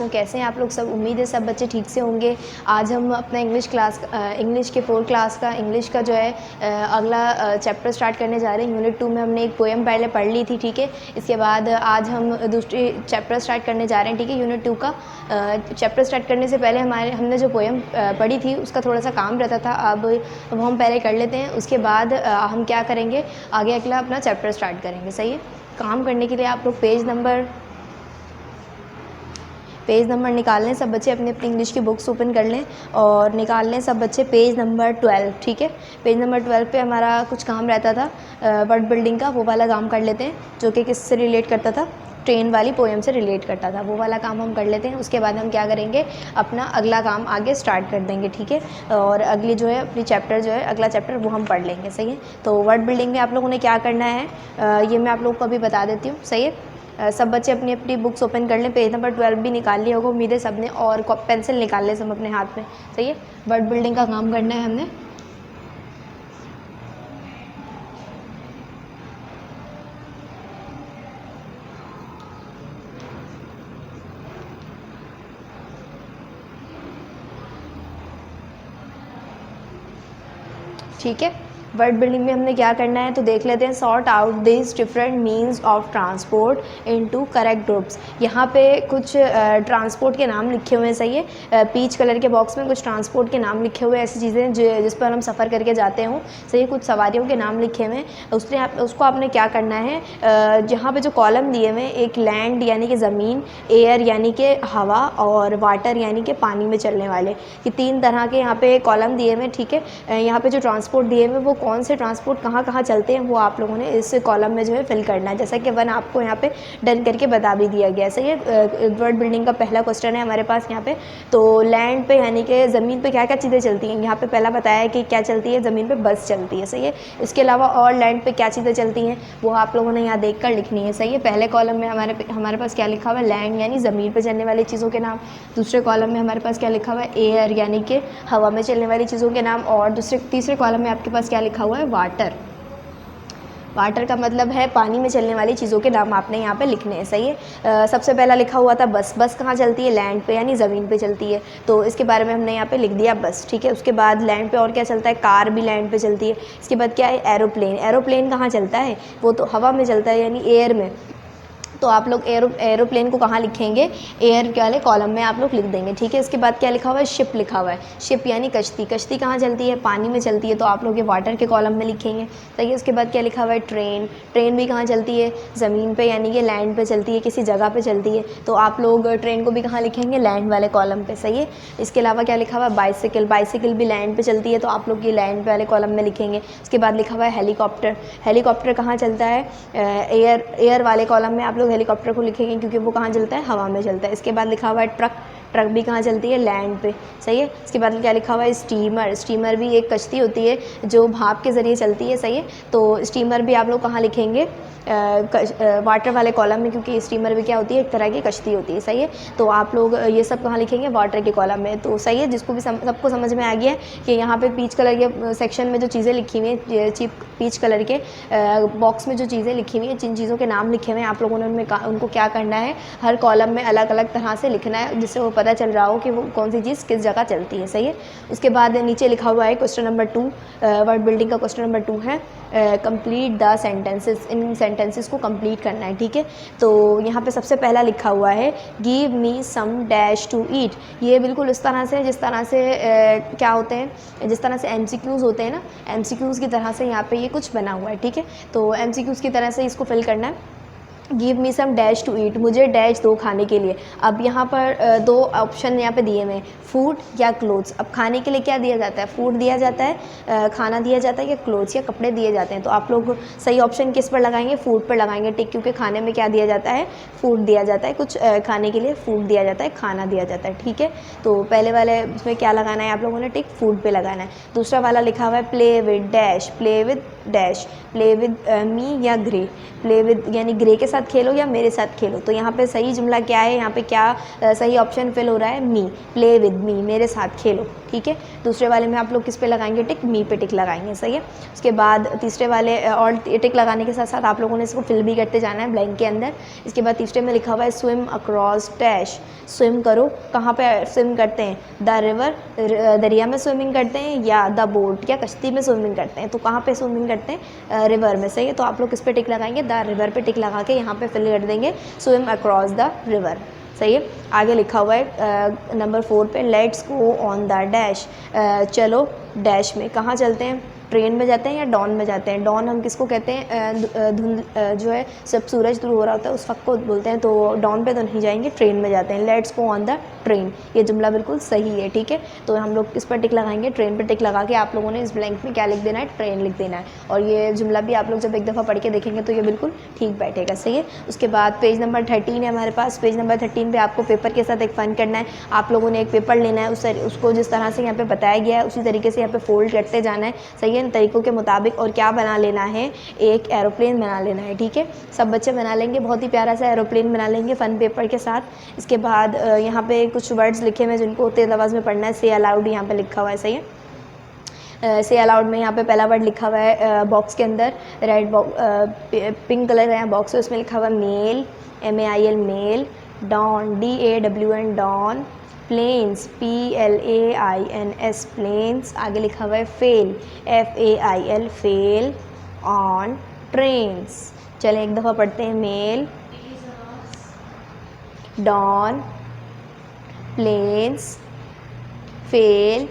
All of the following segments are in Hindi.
हूँ। कैसे हैं आप लोग सब? उम्मीद है सब बच्चे ठीक से होंगे। आज हम अपना इंग्लिश के 4 क्लास का इंग्लिश का जो है अगला चैप्टर स्टार्ट करने जा रहे हैं। यूनिट 2 में हमने एक पोएम पहले पढ़ ली थी, ठीक है। इसके बाद आज हम दूसरी चैप्टर स्टार्ट करने जा रहे हैं, ठीक है। यूनिट 2 का चैप्टर स्टार्ट करने से पहले हमने जो पोएम पढ़ी थी उसका थोड़ा सा काम रहता था, अब वो हम पहले कर लेते हैं। उसके बाद हम क्या करेंगे, आगे अगला अपना चैप्टर स्टार्ट करेंगे, सही है। काम करने के लिए आप लोग पेज नंबर निकाल लें। सब बच्चे अपनी अपनी इंग्लिश की बुक्स ओपन कर लें और निकाल लें सब बच्चे पेज नंबर 12, ठीक है। पेज नंबर 12 पे हमारा कुछ काम रहता था वर्ड बिल्डिंग का, वो वाला काम कर लेते हैं, जो कि किससे रिलेट करता था, ट्रेन वाली पोएम से रिलेट करता था। वो वाला काम हम कर लेते हैं। उसके बाद हम क्या करेंगे, अपना अगला काम आगे स्टार्ट कर देंगे, ठीक है। और अगली जो है अपनी चैप्टर जो है अगला चैप्टर वो हम पढ़ लेंगे, सही है। तो वर्ड बिल्डिंग में आप लोगों ने क्या करना है ये मैं आप लोगों को अभी बता देती हूँ, सही है। सब बच्चे अपनी अपनी बुक्स ओपन कर लें। पेज नंबर 12 भी निकाल लिया होगा उम्मीद है सब ने, और पेंसिल निकाल लें सब अपने हाथ में, सही है। वर्ड बिल्डिंग का काम करना है हमने। ठीक है, वर्ड बिल्डिंग में हमने क्या करना है तो देख लेते हैं। Sort out this different means of transport into correct groups. यहाँ पे कुछ ट्रांसपोर्ट के नाम लिखे हुए हैं, सही है। पीच कलर के बॉक्स में कुछ ट्रांसपोर्ट के नाम लिखे हुए हैं, ऐसी चीज़ें जिस पर हम सफ़र करके जाते हों, सही है। कुछ सवारियों के नाम लिखे हुए हैं, उसको आपने क्या करना है, जहाँ पे जो कॉलम दिए हुए हैं, एक लैंड यानी कि ज़मीन, एयर यानी कि हवा, और वाटर यानी कि पानी में चलने वाले, ये 3 तरह के यहाँ पे कॉलम दिए हुए हैं, ठीक है। यहाँ पे जो ट्रांसपोर्ट दिए हुए हैं वो कौन से ट्रांसपोर्ट कहाँ कहाँ चलते हैं वो आप लोगों ने इस कॉलम में जो है फिल करना है, जैसा कि 1 आपको यहाँ पे डन करके बता भी दिया गया है, सही है। वर्ड बिल्डिंग का पहला क्वेश्चन है हमारे पास यहाँ पे। तो लैंड पे यानी कि ज़मीन पे क्या क्या चीज़ें चलती हैं, यहाँ पे पहला बताया है कि क्या चलती है, ज़मीन पे बस चलती है, सही है। इसके अलावा और लैंड पे क्या चीज़ें चलती हैं वो आप लोगों ने यहाँ देख कर लिखनी है, सही है। पहले कॉलम में हमारे पास क्या लिखा हुआ है, लैंड यानी ज़मीन पर चलने वाली चीज़ों के नाम। दूसरे कॉलम में हमारे पास क्या लिखा हुआ है, एयर यानी कि हवा में चलने वाली चीज़ों के नाम। और तीसरे कॉलम में आपके पास क्या लिखा हुआ है, वाटर का मतलब है पानी में चलने वाली चीज़ों के नाम आपने यहाँ पे लिखने हैं, सही है। सबसे पहला लिखा हुआ था बस कहाँ चलती है, लैंड पे यानी ज़मीन पे चलती है, तो इसके बारे में हमने यहाँ पे लिख दिया बस, ठीक है। उसके बाद लैंड पे और क्या चलता है, कार भी लैंड पे चलती है। इसके बाद क्या है, एरोप्लेन कहाँ चलता है, वो तो हवा में चलता है यानी एयर में। तो आप लोग एरोप्लेन को कहाँ लिखेंगे, एयर वाले कॉलम में आप लोग लिख देंगे, ठीक है। इसके बाद क्या लिखा हुआ है, शिप लिखा हुआ है। शिप यानी कश्ती कहाँ चलती है, पानी में चलती है, तो आप लोग ये वाटर के कॉलम में लिखेंगे, सही है। उसके बाद क्या लिखा हुआ है, ट्रेन भी कहाँ चलती है, ज़मीन पे यानी कि लैंड पे चलती है, किसी जगह पे चलती है, तो आप लोग ट्रेन को भी कहाँ लिखेंगे, लैंड वाले कॉलम पे, सही है। इसके अलावा क्या लिखा हुआ है, बाइसिकल भी लैंड पे चलती है, तो आप लोग ये लैंड वाले कॉलम में लिखेंगे। उसके बाद लिखा हुआ है हेलीकॉप्टर कहाँ चलता है, एयर वाले कॉलम में आप लोग हेलीकॉप्टर को लिखेंगे, क्योंकि वो कहाँ चलता है, हवा में चलता है। इसके बाद लिखा हुआ है ट्रक भी कहाँ चलती है, लैंड पे, सही है। इसके बाद क्या लिखा हुआ है, स्टीमर भी एक कश्ती होती है जो भाप के ज़रिए चलती है, सही है। तो स्टीमर भी आप लोग कहाँ लिखेंगे, वाटर वाले कॉलम में, क्योंकि स्टीमर भी क्या होती है, एक तरह की कश्ती होती है, सही है। तो आप लोग ये सब कहाँ लिखेंगे, वाटर के कॉलम में, तो सही है। जिसको भी सबको समझ में आ गया है कि यहाँ पे पीच कलर के सेक्शन में जो चीज़ें लिखी हुई हैं, पीच कलर के बॉक्स में जो चीज़ें लिखी हुई हैं, जिन चीज़ों के नाम लिखे हुए हैं, आप लोगों ने उनको क्या करना है, हर कॉलम में अलग अलग तरह से लिखना है, जिससे वो पता चल रहा हो कि वो कौन सी चीज़ किस जगह चलती है, सही है। उसके बाद नीचे लिखा हुआ है क्वेश्चन नंबर 2, वर्ड बिल्डिंग का क्वेश्चन नंबर 2 है complete the sentences. In sentences को कंप्लीट करना है, ठीक है। तो यहाँ पे सबसे पहला लिखा हुआ है give me some dash to eat. ये बिल्कुल उस तरह से जिस तरह से क्या होते हैं, जिस तरह से MCQs होते हैं ना, MCQs की तरह से यहाँ पे ये कुछ बना हुआ है, ठीक है। तो MCQs की तरह से इसको फिल करना है। Give me some dash to eat, मुझे डैश दो खाने के लिए। अब यहाँ पर 2 ऑप्शन यहाँ पे दिए हुए हैं, फूड या क्लोथ्स। अब खाने के लिए क्या दिया जाता है, फूड दिया जाता है, खाना दिया जाता है, या क्लोथ्स या कपड़े दिए जाते हैं। तो आप लोग सही ऑप्शन किस पर लगाएंगे, फूड पर लगाएंगे, टिक, क्योंकि खाने में क्या दिया जाता है, फूड दिया जाता है। कुछ खाने के लिए फूड दिया जाता है, खाना दिया जाता है, ठीक है। तो पहले वाले उसमें क्या लगाना है आप लोगों ने, टिक, फूड पर लगाना है। दूसरा वाला लिखा हुआ है play with dash, play with me या ग्रे। प्ले विद यानी ग्रे के साथ खेलो या मेरे साथ खेलो। तो यहाँ पे सही जुमला क्या है, यहाँ पे क्या सही ऑप्शन फिल हो रहा है, मी, प्ले विद मी, मेरे साथ खेलो, ठीक है। दूसरे वाले में आप लोग किस पे लगाएंगे टिक, मी पे टिक लगाएंगे, सही है। उसके बाद तीसरे वाले और टिक लगाने के साथ साथ आप लोगों ने इसको फिल भी करते जाना है ब्लैंक के अंदर। इसके बाद तीसरे में लिखा हुआ है स्विम अक्रॉस डैश, स्विम करो, कहाँ पे स्विम करते हैं, द रिवर, दरिया में स्विमिंग करते हैं, या द बोट या कश्ती में स्विमिंग करते हैं, तो कहाँ पे स्विमिंग करते हैं, रिवर में, सही है। तो आप लोग किस पे टिक लगाएंगे, द रिवर पे टिक लगा के यहाँ पे फिल कर देंगे स्विम अक्रॉस द रिवर, सही है। आगे लिखा हुआ है नंबर 4 पे let's go on the dash, चलो डैश में, कहाँ चलते हैं, ट्रेन में जाते हैं या डॉन में जाते हैं। डॉन हम किसको कहते हैं, धुंध जो है जब सूरज दूर हो रहा होता है उस वक्त को बोलते हैं, तो डॉन पे तो नहीं जाएंगे, ट्रेन में जाते हैं। Let's go on the train, ये जुमला बिल्कुल सही है, ठीक है। तो हम लोग किस पर टिक लगाएंगे, ट्रेन पर टिक लगा के आप लोगों ने इस ब्लैंक में क्या लिख देना है, ट्रेन लिख देना है। और ये जुमला भी आप लोग जब एक दफ़ा पढ़ के देखेंगे तो ये बिल्कुल ठीक बैठेगा, सही है। उसके बाद पेज नंबर 13 है हमारे पास। पेज नंबर 13 पे आपको पेपर के साथ एक फ़न करना है। आप लोगों ने एक पेपर लेना है, उसको जिस तरह से यहाँ पे बताया गया है उसी तरीके से यहाँ पे फोल्ड करते जाना है, सही है, इन तरीकों के मुताबिक। और क्या बना लेना है, एक एरोप्लेन बना लेना है, ठीक है। सब बच्चे बना लेंगे, बहुत ही प्यारा सा एरोप्लेन बना लेंगे फ़न पेपर के साथ। इसके बाद यहाँ पे कुछ वर्ड्स लिखे हुए हैं जिनको तेज़ आवाज़ में पढ़ना है। से अलाउड यहाँ पे लिखा हुआ है, सही है। से अलाउड में यहाँ पे पहला वर्ड लिखा हुआ है बॉक्स के अंदर, रेड पिंक कलर है बॉक्स है, उसमें लिखा हुआ है mail, MAIL mail, dawn DAWN dawn, plains PLAINS plains, आगे लिखा हुआ है fail FAIL fail, on trains. चलें एक दफ़ा पढ़ते हैं, mail, dawn, plains, fail,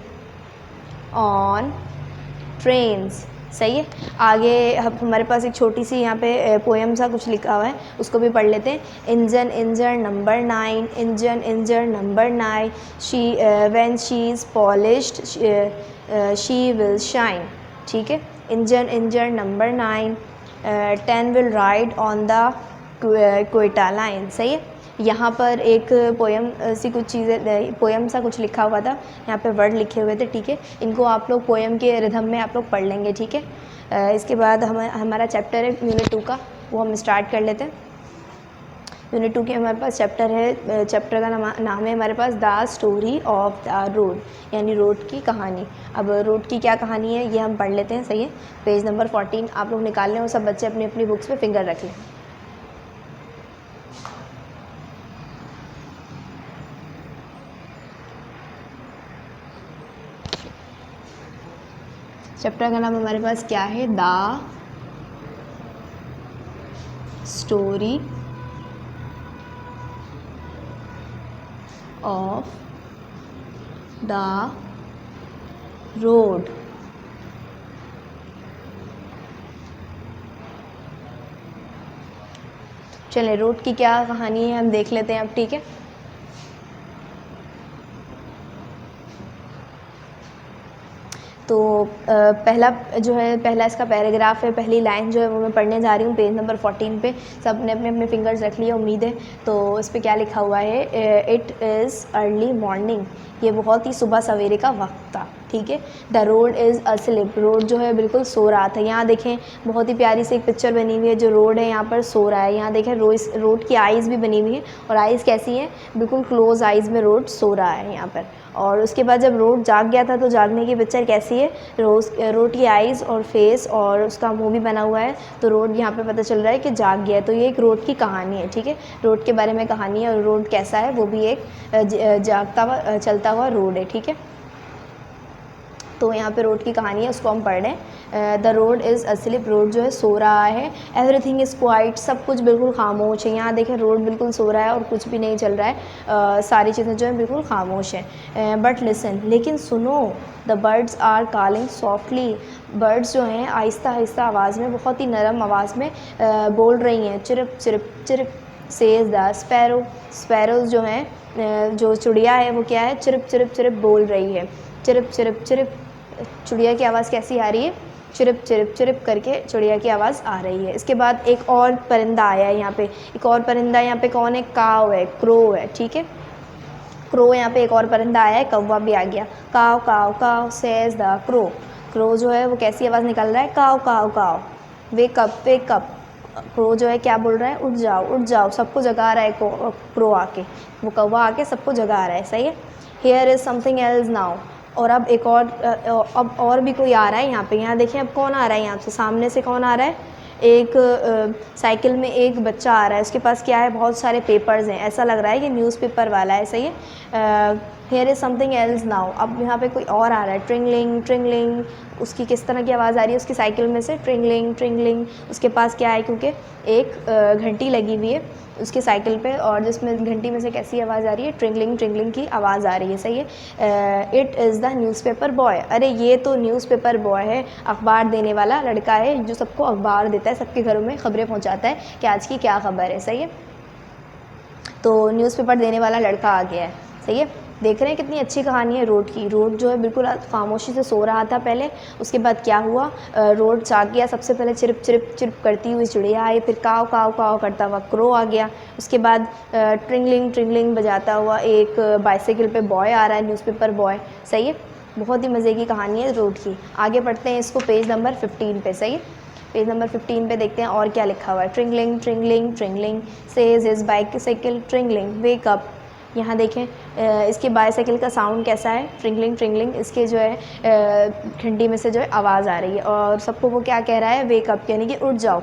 on trains, सही है। आगे हमारे पास एक छोटी सी यहाँ पे पोएम सा कुछ लिखा हुआ है, उसको भी पढ़ लेते हैं। Engine engine number 9, engine engine number 9, she when she is polished she will shine, ठीक है। Engine engine number 9, 10 will ride on the Quetta line, सही है। यहाँ पर एक पोएम सी कुछ चीज़ें, पोएम सा कुछ लिखा हुआ था, यहाँ पे वर्ड लिखे हुए थे, ठीक है। इनको आप लोग पोएम के रिदम में आप लोग पढ़ लेंगे, ठीक है। इसके बाद हमारा चैप्टर है यूनिट 2 का, वो हम स्टार्ट कर लेते हैं। यूनिट 2 के हमारे पास चैप्टर है, चैप्टर का नाम है हमारे पास the story of the road, यानी रोड की कहानी। अब रोड की क्या कहानी है ये हम पढ़ लेते हैं, सही है। पेज नंबर 14 आप लोग निकाल लें और सब बच्चे अपनी अपनी बुक्स पे फिंगर रख लें। चैप्टर का नाम हमारे पास क्या है, the story of the road. चलें रोड की क्या कहानी है हम देख लेते हैं अब, ठीक है। तो पहला जो है, पहला इसका पैराग्राफ है, पहली लाइन जो है वो मैं पढ़ने जा रही हूँ पेज नंबर 14 पे। सब ने अपने अपने फिंगर्स रख लिए उम्मीद है। तो इस पर क्या लिखा हुआ है, इट इज़ अर्ली मॉर्निंग, ये बहुत ही सुबह सवेरे का वक्त था, ठीक है। The road is asleep, road जो है बिल्कुल सो रहा था। यहाँ देखें बहुत ही प्यारी सी एक पिक्चर बनी हुई है, जो रोड है यहाँ पर सो रहा है। यहाँ देखें रोड की आइज़ भी बनी हुई है, और आइज़ कैसी हैं, बिल्कुल क्लोज आइज़ में रोड सो रहा है यहाँ पर। और उसके बाद जब रोड जाग गया था तो जागने की पिक्चर कैसी है, रोड की आइज़ और फेस और उसका मुंह भी बना हुआ है, तो रोड यहाँ पे पता चल रहा है कि जाग गया है। तो ये एक रोड की कहानी है, ठीक है। रोड के बारे में कहानी है, और रोड कैसा है वो भी एक जागता हुआ चलता हुआ रोड है, ठीक है। तो यहाँ पे रोड की कहानी है, उसको हम पढ़ रहे हैं। The road is asleep, road जो है सो रहा है। एवरीथिंग इज़ क्वाइट, सब कुछ बिल्कुल खामोश है। यहाँ देखें रोड बिल्कुल सो रहा है और कुछ भी नहीं चल रहा है, सारी चीज़ें जो हैं बिल्कुल खामोश हैं। बट लिसन, लेकिन सुनो, the birds are calling softly, birds जो हैं आहिस्ता आहिस्ता आवाज़ में, बहुत ही नरम आवाज़ में बोल रही हैं, chirp chirp chirp. Says the sparrow, sparrows जो हैं, जो चिड़िया है वो क्या है, चिरप चिरप चिरप बोल रही है। चिरप चिरप चिरप, चिड़िया की आवाज़ कैसी आ रही है, चिरप चिरप चिरप करके चिड़िया की आवाज़ आ रही है। इसके बाद एक और परिंदा आया है यहाँ पे, एक और परिंदा यहाँ पे कौन है, काव है, क्रो है, ठीक है। क्रो यहाँ पे एक और परिंदा आया है, कौवा भी आ गया। काव काव काव सेज द क्रो, क्रो जो है वो कैसी आवाज़ निकाल रहा है, काव काव काव। वेकअप वेकअप, क्रो जो है क्या बोल रहा है, उठ जाओ उठ जाओ, सबको जगा रहा है क्रो आके, वो कौवा आके सबको जगा रहा है, सही है। Here is something else now, और अब एक और अब और भी कोई आ रहा है यहाँ पे। यहाँ देखें अब कौन आ रहा है, यहाँ से सामने से कौन आ रहा है, एक साइकिल में एक बच्चा आ रहा है, उसके पास क्या है, बहुत सारे पेपर्स हैं, ऐसा लग रहा है कि न्यूज़पेपर वाला है, सही है। Here is something else now, अब यहाँ पे कोई और आ रहा है, ट्रिंगलिंग ट्रिंगलिंग, उसकी किस तरह की आवाज़ आ रही है, उसकी साइकिल में से ट्रिंगलिंग ट्रिंगलिंग। उसके पास क्या है, क्योंकि एक घंटी लगी हुई है उसकी साइकिल पे, और जिसमें घंटी में से कैसी आवाज़ आ रही है, ट्रिंगलिंग ट्रिंगलिंग की आवाज़ आ रही है, सही है। It is the newspaper boy, अरे ये तो न्यूज़पेपर बॉय है, अखबार देने वाला लड़का है जो सबको अखबार देता है, सबके घरों में खबरें पहुंचाता है कि आज की क्या खबर है, सही है। तो न्यूज़पेपर देने वाला लड़का आ गया है, सही है। देख रहे हैं कितनी अच्छी कहानी है रोड की। रोड जो है बिल्कुल खामोशी से सो रहा था पहले, उसके बाद क्या हुआ, रोड जाग गया। सबसे पहले चिरप चिरप चिरप करती हुई चिड़िया आई, फिर काव काव काव करता हुआ क्रो आ गया, उसके बाद ट्रिंगलिंग ट्रिंगलिंग बजाता हुआ एक बाइसाइकिल पे बॉय आ रहा है, न्यूज़पेपर बॉय, सही है। बहुत ही मज़े की कहानी है रोड की। आगे पढ़ते हैं इसको पेज नंबर 15 पे, सही है। पेज नंबर 15 पे देखते हैं और क्या लिखा हुआ है। ट्रिंगलिंग ट्रिंगलिंग ट्रिंगलिंग says his bicycle ट्रिंगलिंग wake up. यहाँ देखें इसके बाईसाइकिल का साउंड कैसा है, ट्रिंगलिंग ट्रिंगलिंग, इसके जो है घंटी में से जो है आवाज़ आ रही है, और सबको वो क्या कह रहा है, वेक अप, यानी कि उठ जाओ।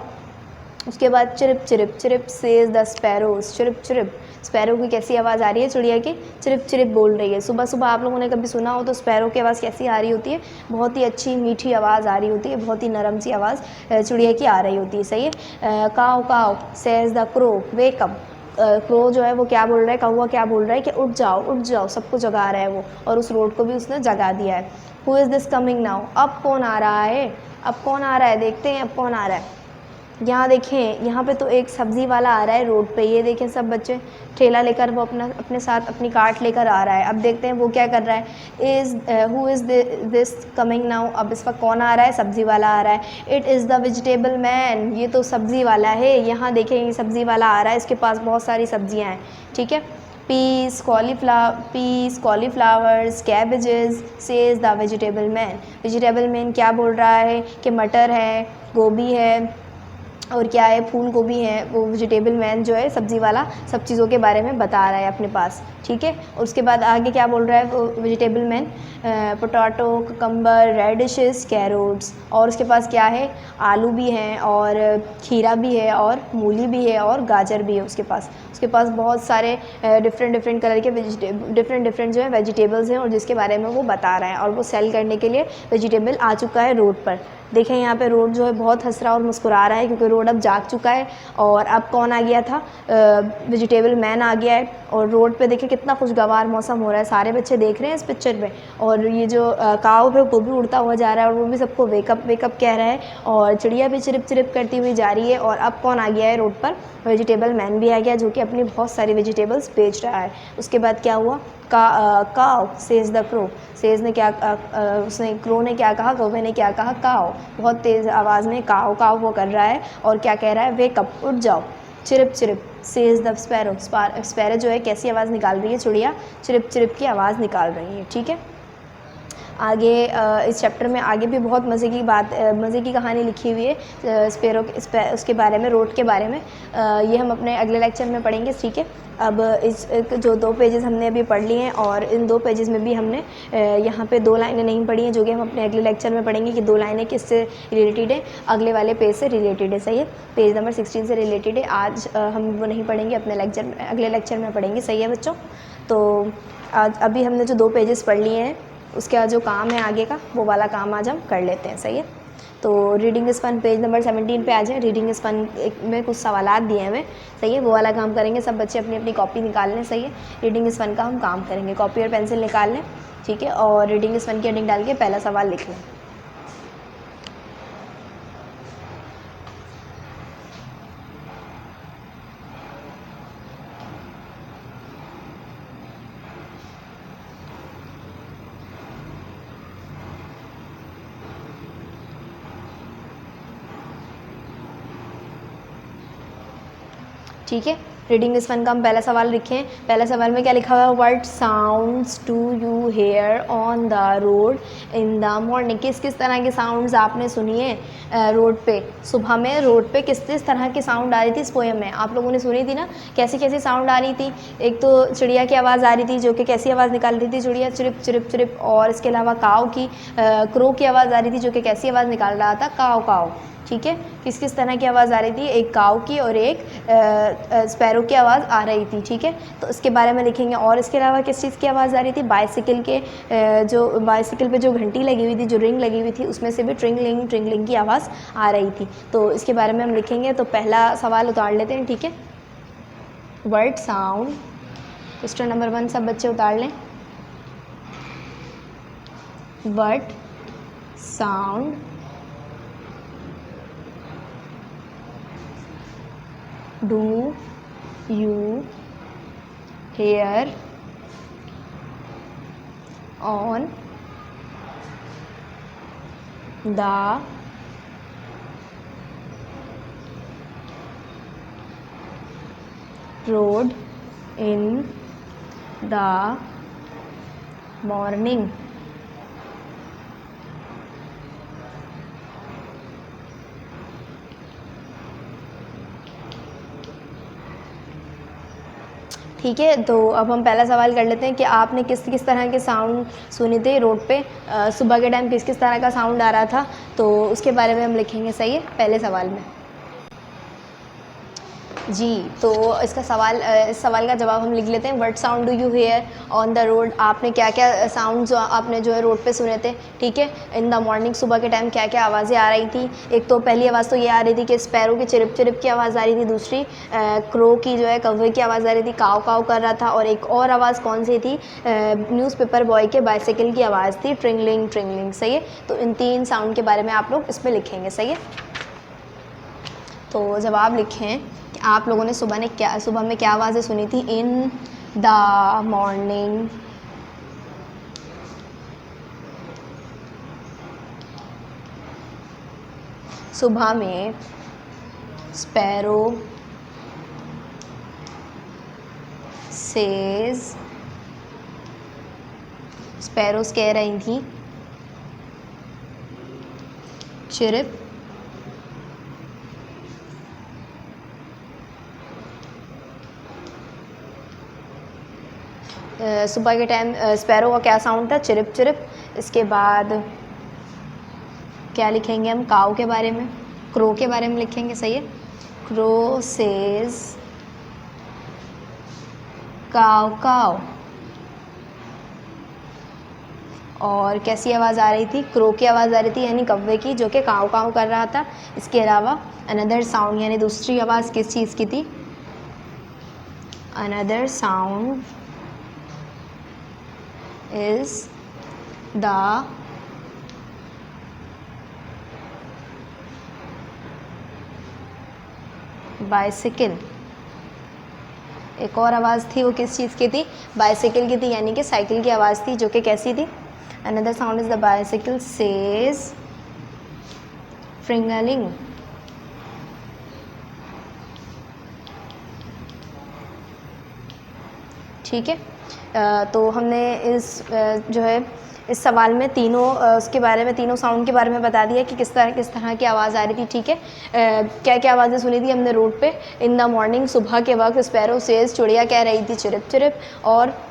उसके बाद चिरिप चिरिप चिरिप सेज द स्पैरोज, चिरिप चिरिप, स्पैरो की कैसी आवाज़ आ रही है, चिड़िया की चिरिप चिरिप बोल रही है। सुबह सुबह आप लोगों ने कभी सुना हो तो स्पैरो की आवाज़ कैसी आ रही होती है, बहुत ही अच्छी मीठी आवाज़ आ रही होती है, बहुत ही नरम सी आवाज़ चिड़िया की आ रही होती है, सही है। काव काव says the crow wake up, crow जो है वो क्या बोल रहा है, कौवा क्या बोल रहा है कि उठ जाओ, सबको जगा रहा है वो, और उस रोड को भी उसने जगा दिया है। Who is this coming now, अब कौन आ रहा है, अब कौन आ रहा है, देखते हैं अब कौन आ रहा है। यहाँ देखें, यहाँ पे तो एक सब्ज़ी वाला आ रहा है रोड पे, ये देखें सब बच्चे ठेला लेकर वो अपने साथ अपनी कार्ट लेकर आ रहा है। अब देखते हैं वो क्या कर रहा है। Who is this coming now, अब इस पर कौन आ रहा है, सब्ज़ी वाला आ रहा है। It is the vegetable man, ये तो सब्ज़ी वाला है। यहाँ देखें ये सब्ज़ी वाला आ रहा है, इसके पास बहुत सारी सब्ज़ियाँ हैं, ठीक है। Peas cauliflowers cabbages says the vegetable man. Vegetable man क्या बोल रहा है कि मटर है, गोभी है, और क्या है, फूल गोभी है। वो वेजिटेबल मैन जो है सब्ज़ी वाला सब चीज़ों के बारे में बता रहा है अपने पास, ठीक है। और उसके बाद आगे क्या बोल रहा है वो vegetable man, potato cucumber radishes carrots, और उसके पास क्या है, आलू भी हैं और खीरा भी है और मूली भी है और गाजर भी है उसके पास बहुत सारे डिफरेंट कलर के डिफरेंट जो है वेजिटेबल्स हैं, और जिसके बारे में वो बता रहा है, और वो सेल करने के लिए वेजिटेबल आ चुका है रोड पर। देखें यहाँ पे रोड जो है बहुत हंस रहा और मुस्कुरा रहा है, क्योंकि रोड अब जाग चुका है। और अब कौन आ गया था, वेजिटेबल मैन आ गया है। और रोड पे देखें कितना खुशगवार मौसम हो रहा है, सारे बच्चे देख रहे हैं इस पिक्चर में। और ये जो काव है वो भी उड़ता हुआ जा रहा है, और वो भी सबको वेकअप वेकअप कह रहा है, और चिड़िया भी चिरिप चिरिप करती हुई जा रही है। और अब कौन आ गया है रोड पर, वेजिटेबल मैन भी आ गया, जो कि अपनी बहुत सारी वेजिटेबल्स बेच रहा है। उसके बाद क्या हुआ, काव सेज द क्रो, सेज ने क्या उसने क्रो ने क्या कहा, कौवे ने क्या कहा, काव, बहुत तेज़ आवाज़ में काव काव वो कर रहा है, और क्या कह रहा है, वेकअप उठ जाओ। चिरिप चिरिप सेज द स्पैरो, स्पैरो जो है कैसी आवाज़ निकाल रही है, चिड़िया चिरिप चिरिप की आवाज़ निकाल रही है, ठीक है। आगे इस चैप्टर में आगे भी बहुत मज़े की कहानी लिखी हुई है स्पैरो उसके बारे में, रोड के बारे में। ये हम अपने अगले लेक्चर में पढ़ेंगे, ठीक है। अब इस जो 2 पेजेस हमने अभी पढ़ लिए हैं, और इन 2 पेजेस में भी हमने यहाँ पे 2 लाइनें नहीं पढ़ी हैं, जो कि हम अपने अगले लेक्चर में पढ़ेंगे कि 2 लाइनें किससे रिलेटेड है, अगले वाले पेज से रिलेटेड है, सही है। पेज नंबर 16 से रिलेटेड है। आज हम वो नहीं पढ़ेंगे, अपने लेक्चर में अगले लेक्चर में पढ़ेंगे, सही है बच्चों। तो आज अभी हमने जो 2 पेजेस पढ़ लिए हैं, उसका जो काम है आगे का, वो वाला काम आज हम कर लेते हैं, सही है। तो reading is fun page number 17 पे आ जाए। रीडिंग इज़ फन में कुछ सवालात दिए हैं हमें, सही है, वो वाला काम करेंगे। सब बच्चे अपनी अपनी कॉपी निकाल लें, सही है। रीडिंग इज़ फन का हम काम करेंगे, कॉपी और पेंसिल निकाल लें, ठीक है। और रीडिंग इज़ फन की हेडिंग डाल के पहला सवाल लिख लें। ठीक है। रीडिंग इस फन का हम पहला सवाल लिखें। पहला सवाल में क्या लिखा हुआ है, what sounds do you hear on the road in the morning. किस किस तरह के साउंड्स आपने सुनी है रोड पे, सुबह में रोड पे किस किस तरह की साउंड आ रही थी इस पोएम में। आप लोगों ने सुनी थी ना, कैसी कैसी साउंड आ रही थी। एक तो चिड़िया की आवाज़ आ रही थी, जो कि कैसी आवाज़ निकाल रही थी, चिड़िया चिरिप चिरिप चिरिप। और इसके अलावा काव की क्रो की आवाज़ आ रही थी, जो कि कैसी आवाज़ निकाल रहा था, काव काव। ठीक है, किस किस तरह की आवाज़ आ रही थी, एक काव की और एक स्पैरो की आवाज़ आ रही थी। ठीक है, तो इसके बारे में लिखेंगे। और इसके अलावा किस चीज़ की आवाज़ आ रही थी, बाइसिकल के जो बाइसिकल पे जो घंटी लगी हुई थी, जो रिंग लगी हुई थी, उसमें से भी ट्रिंगलिंग ट्रिंगलिंग की आवाज़ आ रही थी। तो इसके बारे में हम लिखेंगे। तो पहला सवाल उतार लेते हैं। ठीक है, वर्ड साउंड, क्वेश्चन नंबर 1 सब बच्चे उतार लें। Word sound do you hear on the road in the morning. ठीक है, तो अब हम पहला सवाल कर लेते हैं कि आपने किस किस तरह के साउंड सुने थे रोड पे, सुबह के टाइम किस किस तरह का साउंड आ रहा था। तो उसके बारे में हम लिखेंगे। सही है, पहले सवाल में जी। तो इसका सवाल इस सवाल का जवाब हम लिख लेते हैं। What sound do you hear on the road. आपने क्या क्या साउंड जो आपने जो है रोड पे सुने थे। ठीक है, इन द मॉर्निंग, सुबह के टाइम क्या क्या आवाज़ें आ रही थी। एक तो पहली आवाज़ तो ये आ रही थी कि स्पैरो की चिरिप चिरिप की आवाज़ आ रही थी। दूसरी क्रो की जो है कौवे की आवाज़ आ रही थी, काव काव कर रहा था। और एक और आवाज़ कौन सी थी, न्यूज़पेपर बॉय के बाइसाइकिल की आवाज़ थी, ट्रिंगलिंग ट्रिंगलिंग। सही है, तो इन 3 साउंड के बारे में आप लोग इसमें लिखेंगे। सही है, तो जवाब लिखें कि आप लोगों ने सुबह में क्या आवाज़ें सुनी थी। इन द मॉर्निंग सुबह में स्पैरो सेज, स्पैरोस कह रही थी चिरिप सुबह के टाइम स्पैरो का क्या साउंड था, चिरिप चिरिप। इसके बाद क्या लिखेंगे हम, काऊ के बारे में, क्रो के बारे में लिखेंगे। सही है, क्रो सेज काव काव। और कैसी आवाज़ आ रही थी, क्रो की आवाज़ आ रही थी, यानी कौवे की, जो कि काव काव कर रहा था। इसके अलावा अनदर साउंड, यानी दूसरी आवाज़ किस चीज़ की थी, another sound is the bicycle. एक और आवाज़ थी, वो किस चीज़ की थी, बाइसिकल की थी, यानी कि साइकिल की आवाज़ थी, जो कि कैसी थी, another sound is the bicycle says ट्रिंगलिंग। ठीक है, तो हमने इस जो है इस सवाल में तीनों उसके बारे में, तीनों साउंड के बारे में बता दिया कि किस तरह की आवाज़ आ रही थी। ठीक है, क्या क्या आवाज़ें सुनी थी हमने रोड पे। इन द मॉर्निंग, सुबह के वक्त, स्पैरो सेज, चिड़िया कह रही थी चिरिप चिरिप। और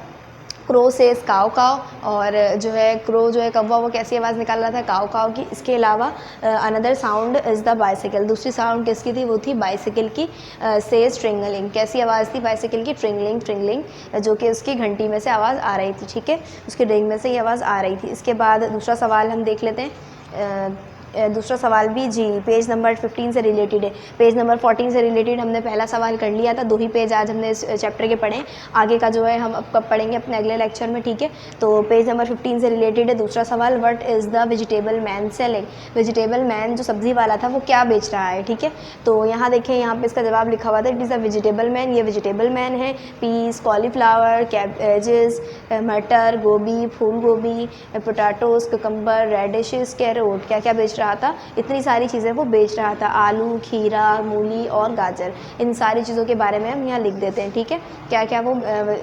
क्रो सेज काव काव, और जो है क्रो जो है कौवा, वो कैसी आवाज़ निकाल रहा था, काव काव की। इसके अलावा another sound is the bicycle, दूसरी साउंड किसकी थी, वो थी बाइसिकल की, सेज ट्रिंगलिंग, कैसी आवाज़ थी बाइसिकल की, ट्रिंगलिंग ट्रिंगलिंग, जो कि उसकी घंटी में से आवाज़ आ रही थी। ठीक है, उसके रिंग में से ये आवाज़ आ रही थी। इसके बाद दूसरा सवाल हम देख लेते हैं। दूसरा सवाल भी जी पेज नंबर 15 से रिलेटेड है। पेज नंबर 14 से रिलेटेड हमने पहला सवाल कर लिया था। 2 ही पेज आज हमने इस चैप्टर के पढ़े, आगे का जो है हम अब कब पढ़ेंगे अपने अगले लेक्चर में। ठीक है, तो पेज नंबर 15 से रिलेटेड है दूसरा सवाल, what is the vegetable man selling. Vegetable man जो सब्ज़ी वाला था वो क्या बेच रहा है। ठीक है, तो यहाँ देखें, यहाँ पे इसका जवाब लिखा हुआ था, it is a vegetable man. ये वेजिटेबल मैन है, पीस, कॉलीफ्लावर, कैबेजेस, मटर, गोभी, फूल गोभी, पोटैटोस, कुकम्बर, रेडिशेस, कैरोट, क्या क्या बेच रहा रहा था, इतनी सारी चीज़ें वो बेच रहा था, आलू, खीरा, मूली और गाजर, इन सारी चीज़ों के बारे में हम यहाँ लिख देते हैं। ठीक है, क्या क्या वो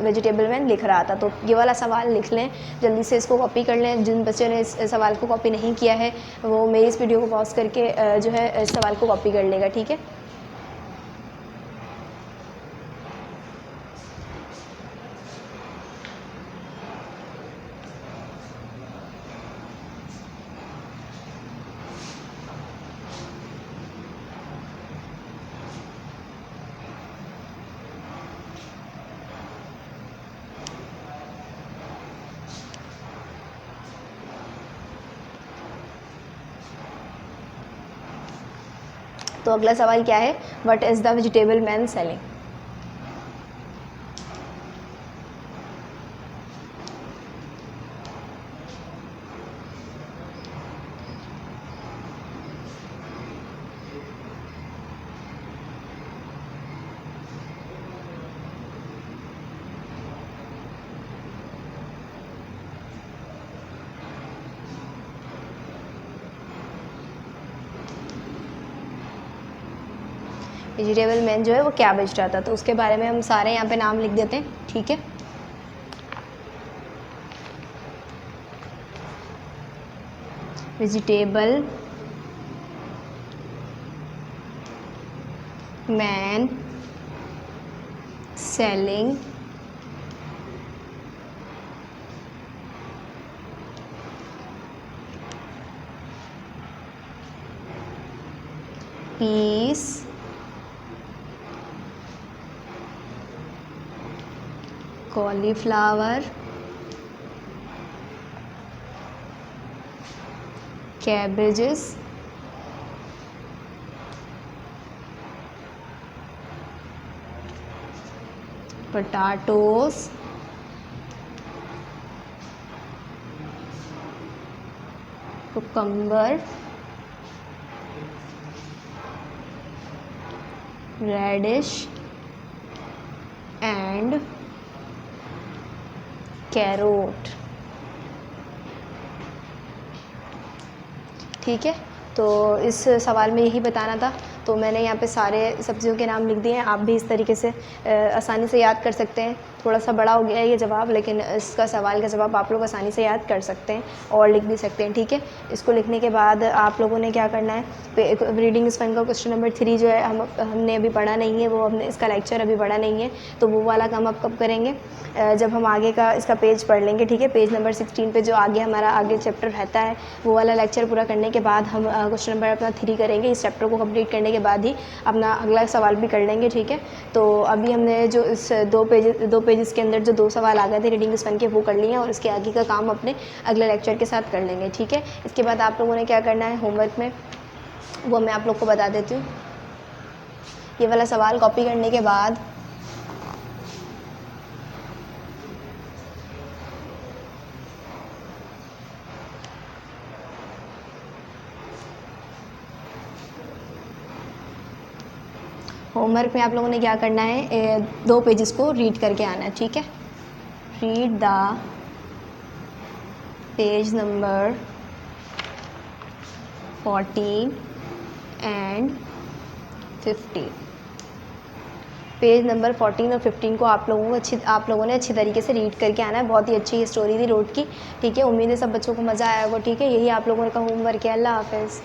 वेजिटेबल मैन लिख रहा था। तो ये वाला सवाल लिख लें, जल्दी से इसको कॉपी कर लें। जिन बच्चों ने इस सवाल को कॉपी नहीं किया है वो मेरी इस वीडियो को पॉज करके जो है इस सवाल को कॉपी कर लेगा। ठीक है, तो अगला सवाल क्या है, what is the vegetable man selling. Vegetable man जो है वो क्या बेच रहा था, तो उसके बारे में हम सारे यहाँ पे नाम लिख देते हैं। ठीक है, vegetable man selling peas cauliflower, cabbages, potatoes, cucumber, radish and carrot. ठीक है, तो इस सवाल में यही बताना था। तो मैंने यहाँ पे सारे सब्जियों के नाम लिख दिए हैं, आप भी इस तरीके से आसानी से याद कर सकते हैं। थोड़ा सा बड़ा हो गया है ये जवाब, लेकिन इसका सवाल का जवाब आप लोग आसानी से याद कर सकते हैं और लिख भी सकते हैं। ठीक है, इसको लिखने के बाद आप लोगों ने क्या करना है, रीडिंग स्पेन का क्वेश्चन नंबर 3 जो है हमने अभी पढ़ा नहीं है, वो हमने इसका लेक्चर अभी पढ़ा नहीं है, तो वो वाला काम आप कब करेंगे, जब हम आगे का इसका पेज पढ़ लेंगे। ठीक है, पेज नंबर 16 पे जो आगे हमारा आगे चैप्टर रहता है, वो वाला लेक्चर पूरा करने के बाद हम क्वेश्चन नंबर अपना 3 करेंगे। इस चैप्टर को कंप्लीट करने के बाद ही अपना अगला सवाल भी कर लेंगे। ठीक है, तो अभी हमने जो इस दो पेजेस के अंदर जो 2 सवाल आ गए थे रीडिंग स्पेन के, वो कर लिए हैं और इसके आगे का काम अपने अगले लेक्चर के साथ कर लेंगे। ठीक है, इसके बाद आप लोगों ने क्या करना है होमवर्क में, वो मैं आप लोग को बता देती हूँ। ये वाला सवाल कॉपी करने के बाद होमवर्क में आप लोगों ने क्या करना है, 2 पेजेस को रीड करके आना है। ठीक है, read the page number 14 and 15। Page number 14 और 15 को आप लोगों ने अच्छी तरीके से रीड करके आना है। बहुत ही अच्छी स्टोरी थी रोड की। ठीक है, उम्मीद है सब बच्चों को मज़ा आया होगा। ठीक है, यही आप लोगों का होमवर्क है। अल्लाह हाफ़िज़।